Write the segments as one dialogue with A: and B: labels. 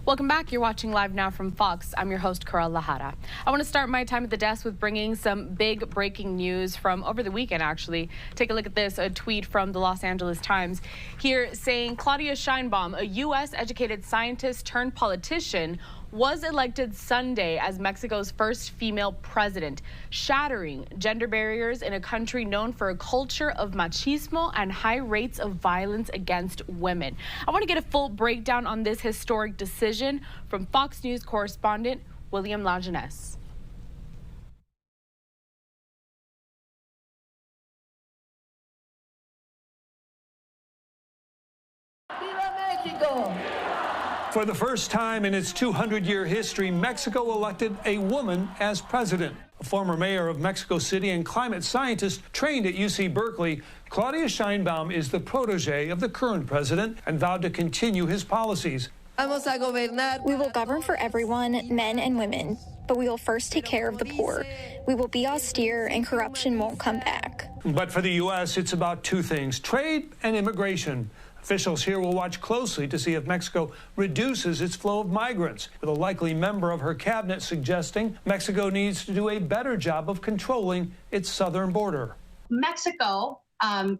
A: Welcome back. You're watching Live Now from Fox. I'm your host, Carel Lajara. I want to start my time at the desk with bringing some big breaking news from over the weekend, actually. Take a look at this, a tweet from the Los Angeles Times here saying Claudia Sheinbaum, a U.S. educated scientist turned politician, was elected Sunday as Mexico's first female president, shattering gender barriers in a country known for a culture of machismo and high rates of violence against women. I want to get a full breakdown on this historic decision from Fox News correspondent William Lajeunesse.
B: ¡Viva México!
C: For the first time in its 200-year history, Mexico elected a woman as president. A former mayor of Mexico City and climate scientist trained at UC Berkeley, Claudia Sheinbaum is the protege of the current president and vowed to continue his policies.
D: We will govern for everyone, men and women, but we will first take care of the poor. We will be austere and corruption won't come back.
C: But for the U.S., it's about two things: trade and immigration. Officials here will watch closely to see if Mexico reduces its flow of migrants, with a likely member of her cabinet suggesting Mexico needs to do a better job of controlling its southern border.
E: Mexico,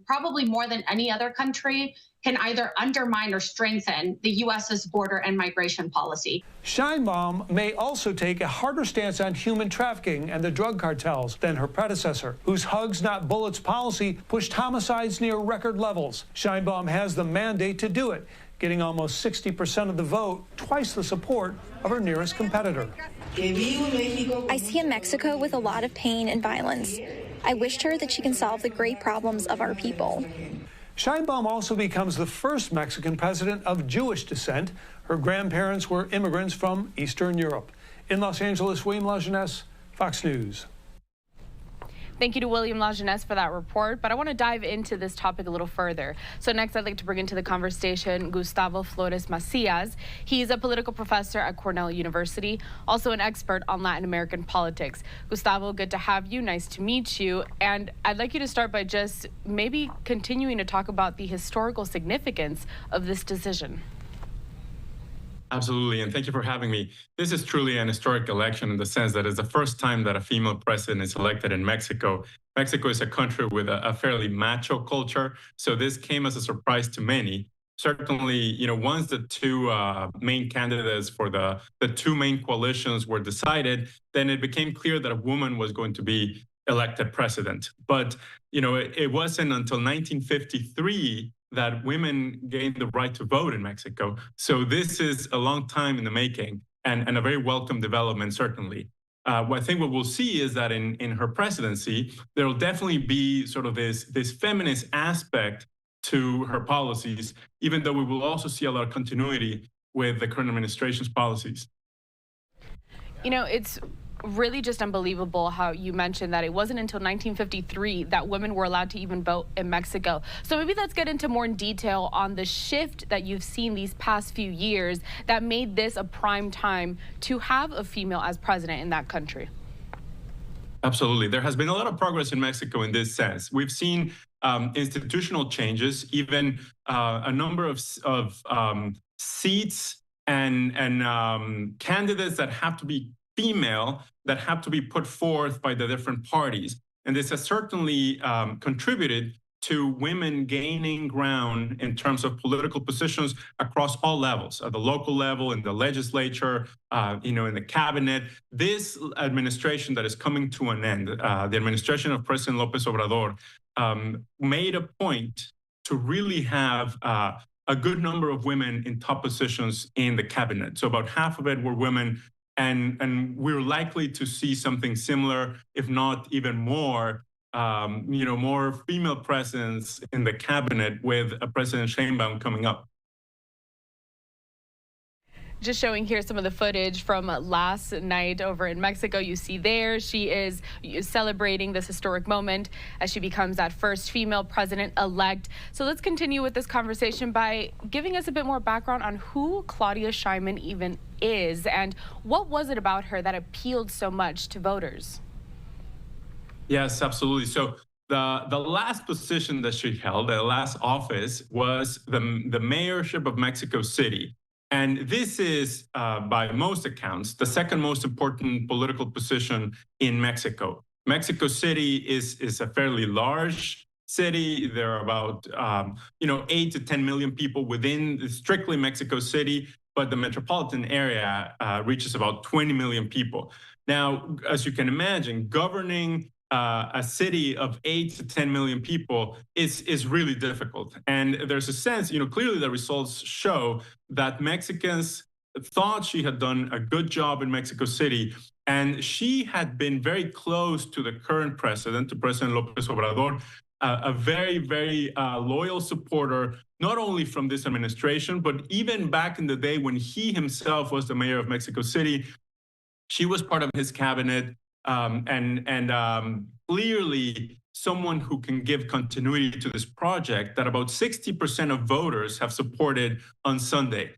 E: probably more than any other country, can either undermine or strengthen the U.S.'s border and migration policy.
C: Sheinbaum may also take a harder stance on human trafficking and the drug cartels than her predecessor, whose hugs not bullets policy pushed homicides near record levels. Sheinbaum has the mandate to do it, getting almost 60% of the vote, twice the support of her nearest competitor.
D: I see a Mexico with a lot of pain and violence. I wished her that she can solve the great problems of our people.
C: Sheinbaum also becomes the first Mexican president of Jewish descent. Her grandparents were immigrants from Eastern Europe. In Los Angeles, William Lajeunesse, Fox News.
A: Thank you to William Lajeunesse for that report, but I want to dive into this topic a little further. So next, I'd like to bring into the conversation Gustavo Flores-Macias. He's a political professor at Cornell University, also an expert on Latin American politics. Gustavo, good to have you. Nice to meet you. And I'd like you to start by just maybe continuing to talk about the historical significance of this decision.
F: Absolutely, and thank you for having me. This is truly an historic election in the sense that it's the first time that a female president is elected in Mexico. Mexico is a country with a fairly macho culture, so this came as a surprise to many. Certainly, once the two main candidates for the two main coalitions were decided, then it became clear that a woman was going to be elected president. But, it wasn't until 1953 that women gained the right to vote in Mexico. So this is a long time in the making and a very welcome development, certainly. I think what we'll see is that in her presidency, there will definitely be sort of this feminist aspect to her policies, even though we will also see a lot of continuity with the current administration's policies.
A: It's really just unbelievable how you mentioned that it wasn't until 1953 that women were allowed to even vote in Mexico. So maybe let's get into more in detail on the shift that you've seen these past few years that made this a prime time to have a female as president in that country.
F: Absolutely. There has been a lot of progress in Mexico in this sense. We've seen institutional changes, even a number of seats and candidates that have to be female that have to be put forth by the different parties. And this has certainly contributed to women gaining ground in terms of political positions across all levels, at the local level, in the legislature, in the cabinet. This administration that is coming to an end, the administration of President López Obrador, made a point to really have a good number of women in top positions in the cabinet. So about half of it were women. And we're likely to see something similar, if not even more, more female presence in the cabinet with President Sheinbaum coming up.
A: Just showing here some of the footage from last night over in Mexico. You see there, she is celebrating this historic moment as she becomes that first female president-elect. So let's continue with this conversation by giving us a bit more background on who Claudia Sheinbaum even is and what was it about her that appealed so much to voters?
F: Yes, absolutely. So the last position that she held, the last office, was the mayorship of Mexico City. And this is, by most accounts, the second most important political position in Mexico. Mexico City is a fairly large city. There are about 8 to 10 million people within strictly Mexico City, but the metropolitan area reaches about 20 million people. Now, as you can imagine, governing a city of 8 to 10 million people is really difficult. And there's a sense, clearly the results show that Mexicans thought she had done a good job in Mexico City. And she had been very close to the current president, to President López Obrador, a very, very loyal supporter, not only from this administration, but even back in the day when he himself was the mayor of Mexico City. She was part of his cabinet, and clearly someone who can give continuity to this project that about 60% of voters have supported on Sunday.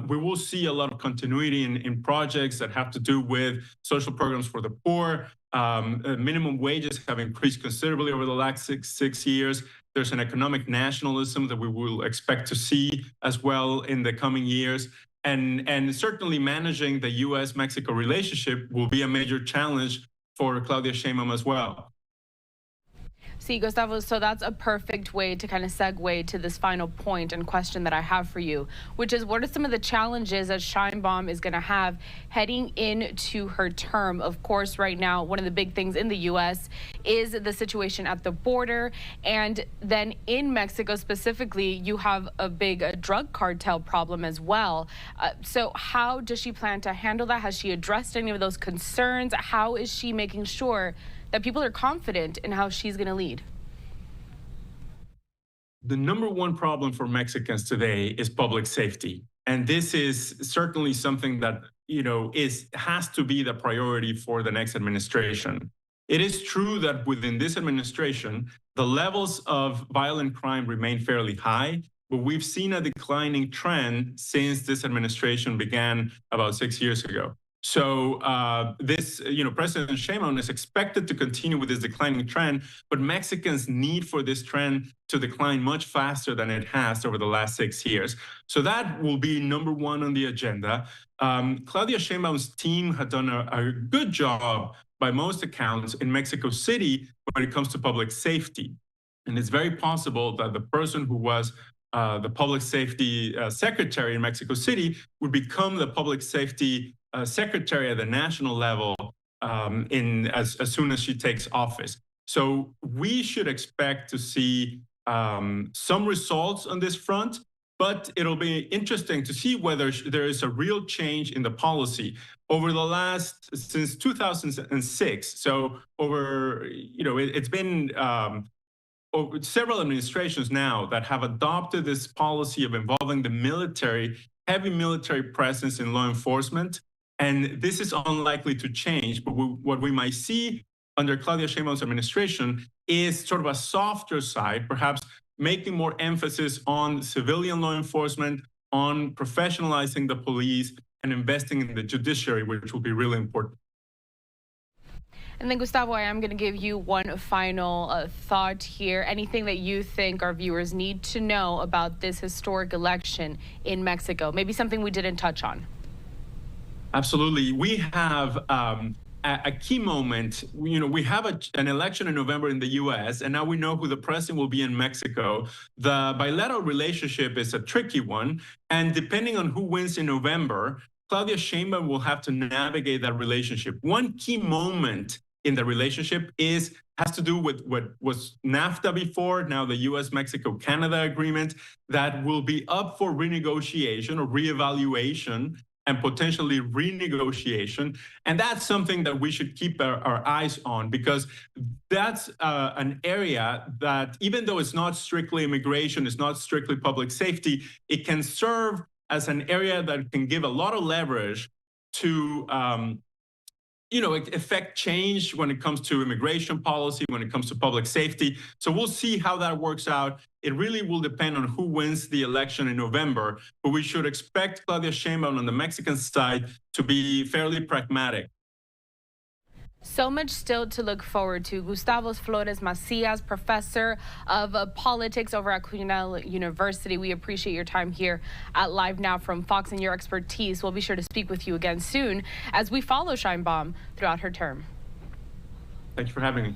F: We will see a lot of continuity in projects that have to do with social programs for the poor. Minimum wages have increased considerably over the last six years. There's an economic nationalism that we will expect to see as well in the coming years. And certainly managing the U.S.-Mexico relationship will be a major challenge for Claudia Sheinbaum as well.
A: See, Gustavo, so that's a perfect way to kind of segue to this final point and question that I have for you, which is what are some of the challenges that Sheinbaum is going to have heading into her term? Of course, right now, one of the big things in the U.S. is the situation at the border. And then in Mexico specifically, you have a big drug cartel problem as well. So how does she plan to handle that? Has she addressed any of those concerns? How is she making sure that people are confident in how she's going to lead?
F: The number one problem for Mexicans today is public safety. And this is certainly something that, has to be the priority for the next administration. It is true that within this administration, the levels of violent crime remain fairly high, but we've seen a declining trend since this administration began about 6 years ago. So President Sheinbaum is expected to continue with this declining trend, but Mexicans need for this trend to decline much faster than it has over the last 6 years. So that will be number one on the agenda. Claudia Sheinbaum's team had done a good job by most accounts in Mexico City when it comes to public safety. And it's very possible that the person who was the public safety secretary in Mexico City would become the public safety secretary at the national level as soon as she takes office. So we should expect to see some results on this front, but it'll be interesting to see whether there is a real change in the policy over the since 2006. So it's been several administrations now that have adopted this policy of involving the military, heavy military presence in law enforcement. And this is unlikely to change, but what we might see under Claudia Sheinbaum's administration is sort of a softer side, perhaps making more emphasis on civilian law enforcement, on professionalizing the police, and investing in the judiciary, which will be really important.
A: And then, Gustavo, I am going to give you one final thought here. Anything that you think our viewers need to know about this historic election in Mexico? Maybe something we didn't touch on.
F: Absolutely. We have a key moment. We have an election in November in the U.S., and now we know who the president will be in Mexico. The bilateral relationship is a tricky one, and depending on who wins in November, Claudia Sheinbaum will have to navigate that relationship. One key moment in the relationship has to do with what was NAFTA before, now the U.S.-Mexico-Canada agreement, that will be up for renegotiation or reevaluation and potentially renegotiation. And that's something that we should keep our eyes on, because that's an area that, even though it's not strictly immigration, it's not strictly public safety, it can serve as an area that can give a lot of leverage to affect change when it comes to immigration policy, when it comes to public safety. So we'll see how that works out. It really will depend on who wins the election in November, but we should expect Claudia Sheinbaum on the Mexican side to be fairly pragmatic.
A: So much still to look forward to. Gustavo Flores-Macias, professor of politics over at Cornell University. We appreciate your time here at Live Now from Fox and your expertise. We'll be sure to speak with you again soon as we follow Sheinbaum throughout her term.
F: Thank you for having me.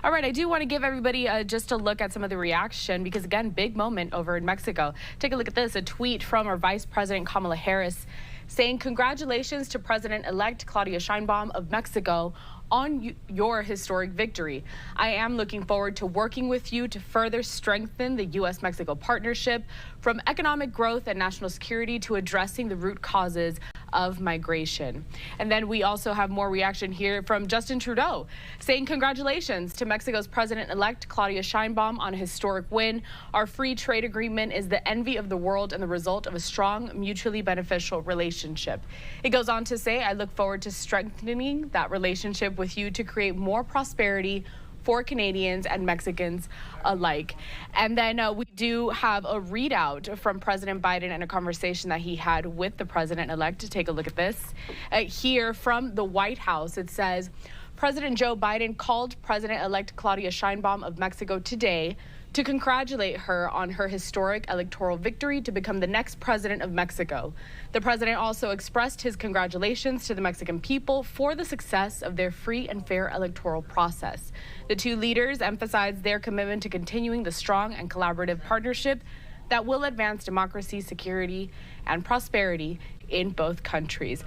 A: All right, I do want to give everybody just a look at some of the reaction because, again, big moment over in Mexico. Take a look at this, a tweet from our Vice President Kamala Harris saying, "Congratulations to President-elect Claudia Sheinbaum of Mexico on your historic victory. I am looking forward to working with you to further strengthen the U.S.-Mexico partnership, from economic growth and national security to addressing the root causes of migration." And then we also have more reaction here from Justin Trudeau saying, "Congratulations to Mexico's President-elect Claudia Sheinbaum on a historic win. Our free trade agreement is the envy of the world and the result of a strong, mutually beneficial relationship." It goes on to say, "I look forward to strengthening that relationship with you to create more prosperity for Canadians and Mexicans alike." And then we do have a readout from President Biden and a conversation that he had with the president-elect. To take a look at this. Here from the White House, it says, "President Joe Biden called President-elect Claudia Sheinbaum of Mexico today to congratulate her on her historic electoral victory to become the next president of Mexico. The president also expressed his congratulations to the Mexican people for the success of their free and fair electoral process. The two leaders emphasized their commitment to continuing the strong and collaborative partnership that will advance democracy, security, and prosperity in both countries."